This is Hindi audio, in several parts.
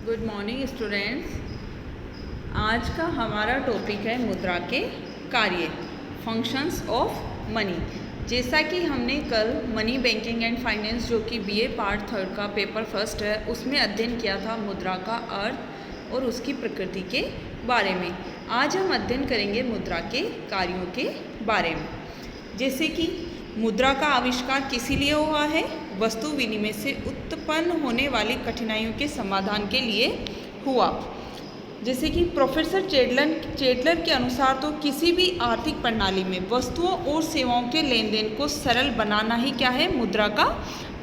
Good morning students. आज का हमारा टॉपिक है मुद्रा के कार्य, फंक्शंस ऑफ मनी। जैसा कि हमने कल मनी बैंकिंग एंड फाइनेंस जो कि बीए पार्ट 3 का पेपर फर्स्ट है उसमें अध्ययन किया था मुद्रा का अर्थ और उसकी प्रकृति के बारे में। आज हम अध्ययन करेंगे मुद्रा के कार्यों के बारे में। जैसे कि मुद्रा का आविष्कार किस लिए हुआ है? वस्तु विनिमय से उत्पन्न होने वाली कठिनाइयों के समाधान के लिए हुआ। जैसे कि प्रोफेसर चेडलर के अनुसार तो किसी भी आर्थिक प्रणाली में वस्तुओं और सेवाओं के लेन देन को सरल बनाना ही क्या है? मुद्रा का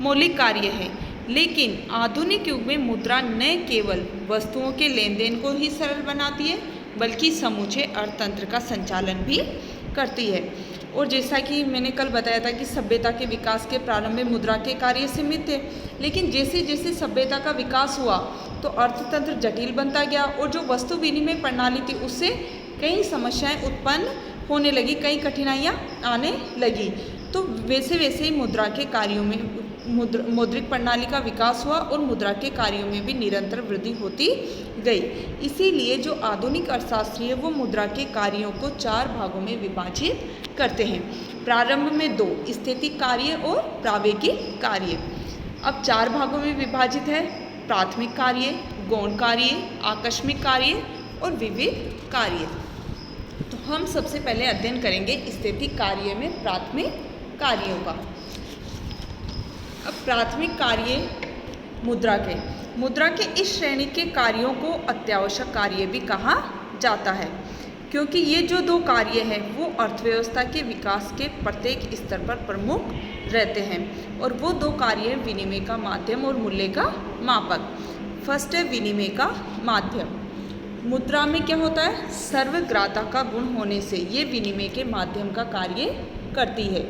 मौलिक कार्य है। लेकिन आधुनिक युग में मुद्रा न केवल वस्तुओं के लेन देन को ही सरल बनाती है बल्कि समूचे अर्थतंत्र का संचालन भी करती है। और जैसा कि मैंने कल बताया था कि सभ्यता के विकास के प्रारंभ में मुद्रा के कार्य सीमित थे, लेकिन जैसे जैसे सभ्यता का विकास हुआ तो अर्थतंत्र जटिल बनता गया और जो वस्तु विनिमय प्रणाली थी उससे कई समस्याएं उत्पन्न होने लगी, कई कठिनाइयां आने लगी। तो वैसे वैसे ही मुद्रा के कार्यों में मौद्रिक प्रणाली का विकास हुआ और मुद्रा के कार्यों में भी निरंतर वृद्धि होती गई। इसीलिए जो आधुनिक अर्थशास्त्री है वो मुद्रा के कार्यों को 4 भागों में विभाजित करते हैं। प्रारंभ में 2 स्थैतिक कार्य और प्रावेगिक कार्य। अब 4 भागों में विभाजित है: प्राथमिक कार्य, गौण कार्य, आकस्मिक कार्य और विविध कार्य। तो हम सबसे पहले अध्ययन करेंगे स्थैतिक कार्य में प्राथमिक कार्यों का। अब प्राथमिक कार्य मुद्रा के इस श्रेणी के कार्यों को अत्यावश्यक कार्य भी कहा जाता है, क्योंकि ये जो 2 कार्य हैं वो अर्थव्यवस्था के विकास के प्रत्येक स्तर पर प्रमुख रहते हैं। और वो 2 कार्य विनिमय का माध्यम और मूल्य का मापक। फर्स्ट है विनिमय का माध्यम। मुद्रा में क्या होता है? सर्वग्राह्यता का गुण होने से ये विनिमय के माध्यम का कार्य करती है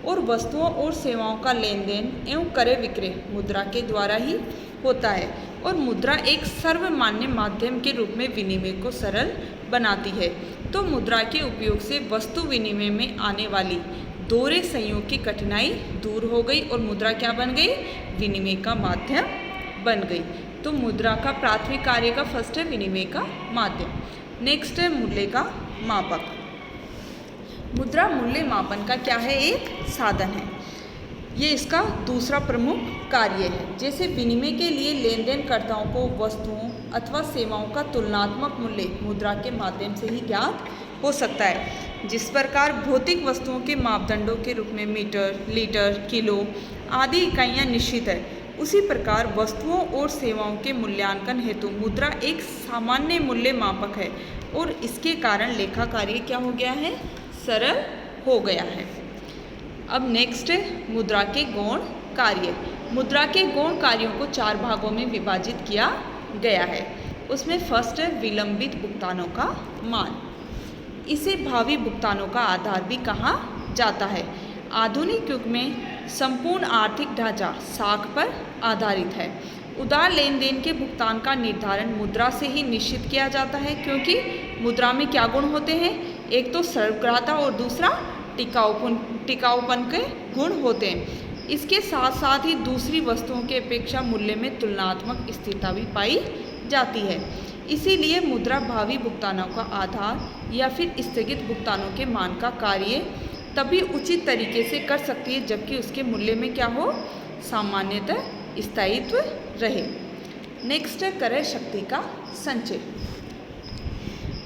और वस्तुओं और सेवाओं का लेन देन एवं क्रय विक्रय मुद्रा के द्वारा ही होता है। और मुद्रा एक सर्वमान्य माध्यम के रूप में विनिमय को सरल बनाती है। तो मुद्रा के उपयोग से वस्तु विनिमय में आने वाली दोहरे संयोग की कठिनाई दूर हो गई और मुद्रा क्या बन गई? विनिमय का माध्यम बन गई। तो मुद्रा का प्राथमिक कार्य का फर्स्ट है विनिमय का माध्यम। नेक्स्ट है मूल्य का मापक। मुद्रा मूल्य मापन का क्या है? एक साधन है। ये इसका दूसरा प्रमुख कार्य है। जैसे विनिमय के लिए लेन देन कर्ताओं को वस्तुओं अथवा सेवाओं का तुलनात्मक मूल्य मुद्रा के माध्यम से ही ज्ञात हो सकता है। जिस प्रकार भौतिक वस्तुओं के मापदंडों के रूप में मीटर, लीटर, किलो आदि इकाइयाँ निश्चित है, उसी प्रकार वस्तुओं और सेवाओं के मूल्यांकन हेतु मुद्रा एक सामान्य मूल्य मापक है और इसके कारण लेखा कार्य क्या हो गया है? सरल हो गया है। अब नेक्स्ट है मुद्रा के गौण कार्य। मुद्रा के गौण कार्यों को 4 भागों में विभाजित किया गया है। उसमें फर्स्ट है विलंबित भुगतानों का मान। इसे भावी भुगतानों का आधार भी कहा जाता है। आधुनिक युग में संपूर्ण आर्थिक ढांचा साख पर आधारित है। उदार लेन देन के भुगतान का निर्धारण मुद्रा से ही निश्चित किया जाता है, क्योंकि मुद्रा में क्या गुण होते हैं? एक तो सर्वग्राह्यता और दूसरा टिकाऊपन के गुण होते हैं। इसके साथ साथ ही दूसरी वस्तुओं की अपेक्षा मूल्य में तुलनात्मक स्थिरता भी पाई जाती है। इसीलिए मुद्रा भावी भुगतानों का आधार या फिर स्थगित भुगतानों के मान का कार्य तभी उचित तरीके से कर सकती है जबकि उसके मूल्य में क्या हो? सामान्यतः स्थायित्व रहे। नेक्स्ट है क्रय शक्ति का संचय।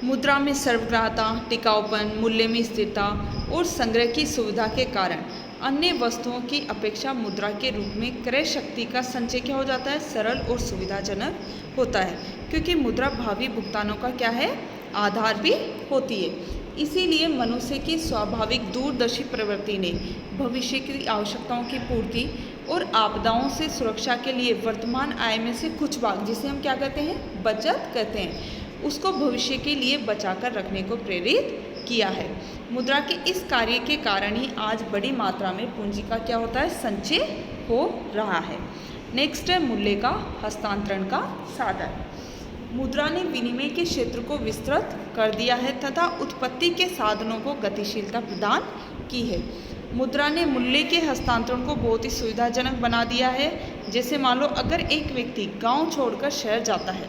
मुद्रा में सर्वग्राह्यता, टिकाऊपन, मूल्य में स्थिरता और संग्रह की सुविधा के कारण अन्य वस्तुओं की अपेक्षा मुद्रा के रूप में क्रय शक्ति का संचय क्या हो जाता है? सरल और सुविधाजनक होता है, क्योंकि मुद्रा भावी भुगतानों का क्या है? आधार भी होती है। इसीलिए मनुष्य की स्वाभाविक दूरदर्शी प्रवृत्ति ने भविष्य की आवश्यकताओं की पूर्ति और आपदाओं से सुरक्षा के लिए वर्तमान आय में से कुछ भाग, जिसे हम क्या कहते हैं? बचत कहते हैं, उसको भविष्य के लिए बचाकर रखने को प्रेरित किया है। मुद्रा के इस कार्य के कारण ही आज बड़ी मात्रा में पूंजी का क्या होता है? संचय हो रहा है। नेक्स्ट है मूल्य का हस्तांतरण का साधन। मुद्रा ने विनिमय के क्षेत्र को विस्तृत कर दिया है तथा उत्पत्ति के साधनों को गतिशीलता प्रदान की है। मुद्रा ने मूल्य के हस्तांतरण को बहुत ही सुविधाजनक बना दिया है। जैसे मान लो अगर एक व्यक्ति गांव छोड़कर शहर जाता है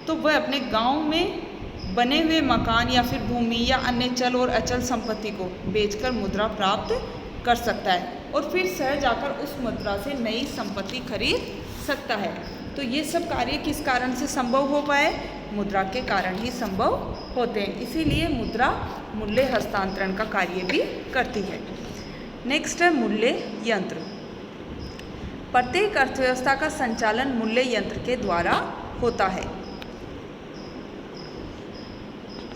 तो वह अपने गांव में बने हुए मकान या फिर भूमि या अन्य चल और अचल संपत्ति को बेचकर मुद्रा प्राप्त कर सकता है और फिर शहर जाकर उस मुद्रा से नई संपत्ति खरीद सकता है। तो ये सब कार्य किस कारण से संभव हो पाए? मुद्रा के कारण ही संभव होते हैं। इसीलिए मुद्रा मूल्य हस्तांतरण का कार्य भी करती है। नेक्स्ट है मूल्य यंत्र। प्रत्येक अर्थव्यवस्था का संचालन मूल्य यंत्र के द्वारा होता है।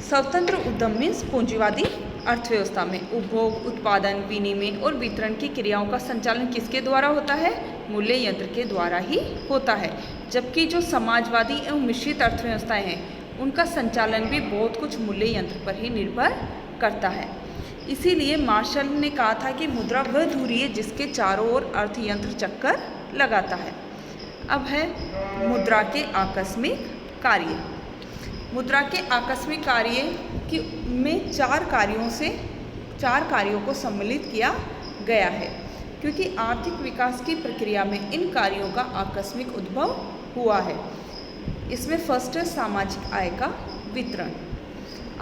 स्वतंत्र उद्यम मीन्स पूंजीवादी अर्थव्यवस्था में उपभोग, उत्पादन, विनिमय और वितरण की क्रियाओं का संचालन किसके द्वारा होता है? मूल्य यंत्र के द्वारा ही होता है। जबकि जो समाजवादी एवं मिश्रित अर्थव्यवस्थाएं हैं उनका संचालन भी बहुत कुछ मूल्य यंत्र पर ही निर्भर करता है। इसीलिए मार्शल ने कहा था कि मुद्रा वह धुरी है जिसके चारों ओर अर्थयंत्र चक्कर लगाता है। अब है मुद्रा के आकस्मिक कार्य। मुद्रा के आकस्मिक कार्य में चार कार्यों को सम्मिलित किया गया है, क्योंकि आर्थिक विकास की प्रक्रिया में इन कार्यों का आकस्मिक उद्भव हुआ है। इसमें फर्स्ट है सामाजिक आय का वितरण।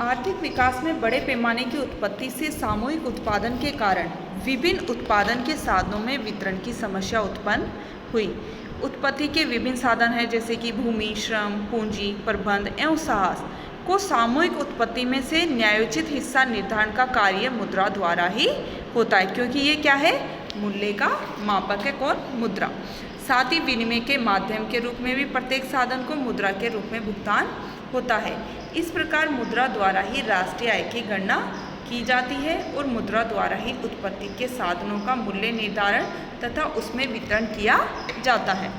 आर्थिक विकास में बड़े पैमाने की उत्पत्ति से सामूहिक उत्पादन के कारण विभिन्न उत्पादन के साधनों में वितरण की समस्या उत्पन्न हुई। उत्पत्ति के विभिन्न साधन हैं जैसे कि भूमि, श्रम, पूंजी, प्रबंध एवं साहस को सामूहिक उत्पत्ति में से न्यायोचित हिस्सा निर्धारण का कार्य मुद्रा द्वारा ही होता है, क्योंकि ये क्या है? मूल्य का मापक है। कौन? मुद्रा। साथ ही विनिमय के माध्यम के रूप में भी प्रत्येक साधन को मुद्रा के रूप में भुगतान होता है। इस प्रकार मुद्रा द्वारा ही राष्ट्रीय आय की गणना की जाती है और मुद्रा द्वारा ही उत्पत्ति के साधनों का मूल्य निर्धारण तथा उसमें वितरण किया जाता है।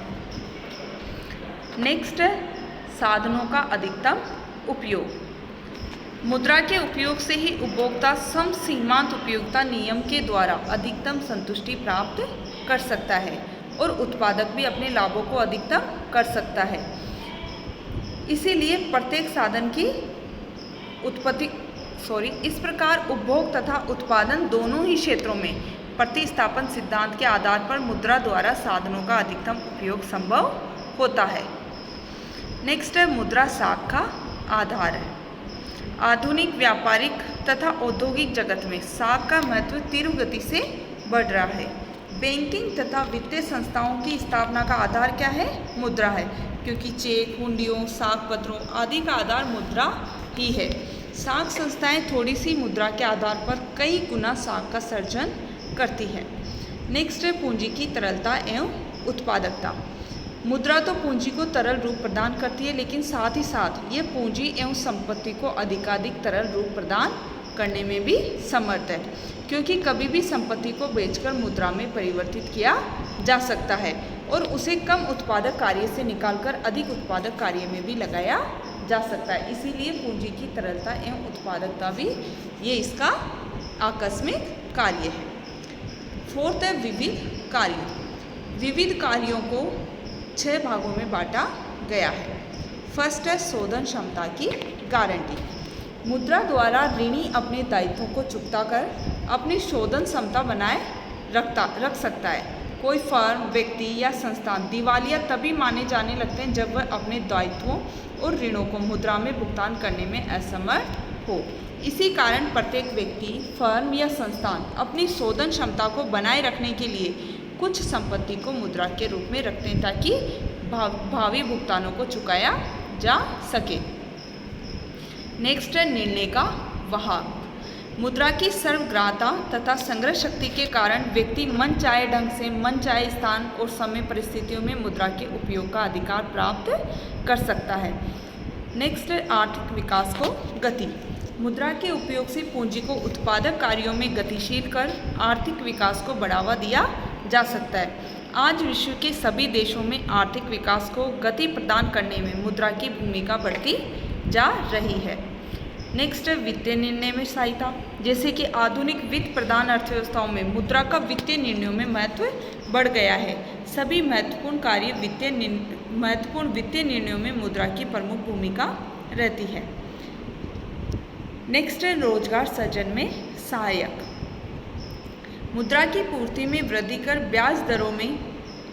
नेक्स्ट है साधनों का अधिकतम उपयोग। मुद्रा के उपयोग से ही उपभोक्ता सम सीमांत उपयोगिता नियम के द्वारा अधिकतम संतुष्टि प्राप्त कर सकता है और उत्पादक भी अपने लाभों को अधिकतम कर सकता है। इसीलिए प्रत्येक साधन की इस प्रकार उपभोग तथा उत्पादन दोनों ही क्षेत्रों में प्रतिस्थापन सिद्धांत के आधार पर मुद्रा द्वारा साधनों का अधिकतम उपयोग संभव होता है। नेक्स्ट है मुद्रा साख का आधार है। आधुनिक व्यापारिक तथा औद्योगिक जगत में साख का महत्व तीव्र गति से बढ़ रहा है। बैंकिंग तथा वित्तीय संस्थाओं की स्थापना का आधार क्या है? मुद्रा है, क्योंकि चेक, हुंडियों, साख पत्रों आदि का आधार मुद्रा ही है। साख संस्थाएं थोड़ी सी मुद्रा के आधार पर कई गुना साख का सर्जन करती है। नेक्स्ट है पूंजी की तरलता एवं उत्पादकता। मुद्रा तो पूंजी को तरल रूप प्रदान करती है, लेकिन साथ ही साथ ये पूंजी एवं संपत्ति को अधिकाधिक तरल रूप प्रदान करने में भी समर्थ है, क्योंकि कभी भी संपत्ति को बेचकर मुद्रा में परिवर्तित किया जा सकता है और उसे कम उत्पादक कार्य से निकालकर अधिक उत्पादक कार्य में भी लगाया जा सकता है। इसीलिए पूंजी की तरलता एवं उत्पादकता भी ये इसका आकस्मिक कार्य है। फोर्थ है विविध कार्य। विविध कार्यों को 6 भागों में बांटा गया है। फर्स्ट है शोधन क्षमता की गारंटी। मुद्रा द्वारा ऋणी अपने दायित्वों को चुकता कर अपनी शोधन क्षमता बनाए रख सकता है। कोई फर्म, व्यक्ति या संस्थान दिवालिया तभी माने जाने लगते हैं जब वह अपने दायित्वों और ऋणों को मुद्रा में भुगतान करने में असमर्थ हो। इसी कारण प्रत्येक व्यक्ति, फर्म या संस्थान अपनी शोधन क्षमता को बनाए रखने के लिए कुछ संपत्ति को मुद्रा के रूप में रखते हैं ताकि भावी भुगतानों को चुकाया जा सके। नेक्स्ट है निर्णय का वाहक। मुद्रा की सर्वग्राहता तथा संग्रह शक्ति के कारण व्यक्ति मन चाहे ढंग से मन चाहे स्थान और समय परिस्थितियों में मुद्रा के उपयोग का अधिकार प्राप्त कर सकता है। नेक्स्ट है आर्थिक विकास को गति। मुद्रा के उपयोग से पूंजी को उत्पादक कार्यों में गतिशील कर आर्थिक विकास को बढ़ावा दिया जा सकता है। आज विश्व के सभी देशों में आर्थिक विकास को गति प्रदान करने में मुद्रा की भूमिका बढ़ती जा रही है। नेक्स्ट है वित्तीय निर्णय में सहायता। जैसे कि आधुनिक वित्त प्रधान अर्थव्यवस्थाओं में मुद्रा का वित्तीय निर्णयों में महत्व बढ़ गया है। सभी महत्वपूर्ण वित्तीय निर्णयों में मुद्रा की प्रमुख भूमिका रहती है। नेक्स्ट है रोजगार सृजन में सहायक। मुद्रा की पूर्ति में वृद्धि कर ब्याज दरों में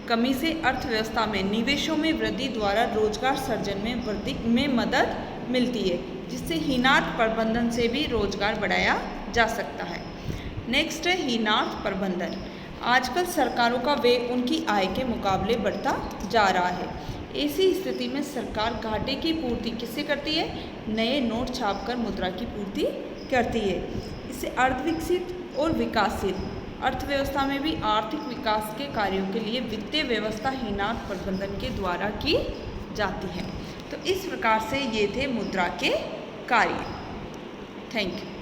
कमी से अर्थव्यवस्था में निवेशों में वृद्धि द्वारा रोजगार सर्जन में वृद्धि में मदद मिलती है, जिससे हीनार्थ प्रबंधन से भी रोजगार बढ़ाया जा सकता है। नेक्स्ट है हीनार्थ प्रबंधन। आजकल सरकारों का व्यय उनकी आय के मुकाबले बढ़ता जा रहा है। ऐसी स्थिति में सरकार घाटे की पूर्ति किससे करती है? नए नोट छापकर मुद्रा की पूर्ति करती है। इससे अर्धविकसित और विकासशील अर्थव्यवस्था में भी आर्थिक विकास के कार्यों के लिए वित्तीय व्यवस्था हीनार्थ प्रबंधन के द्वारा की जाती है। तो इस प्रकार से ये थे मुद्रा के कार्य। Thank you.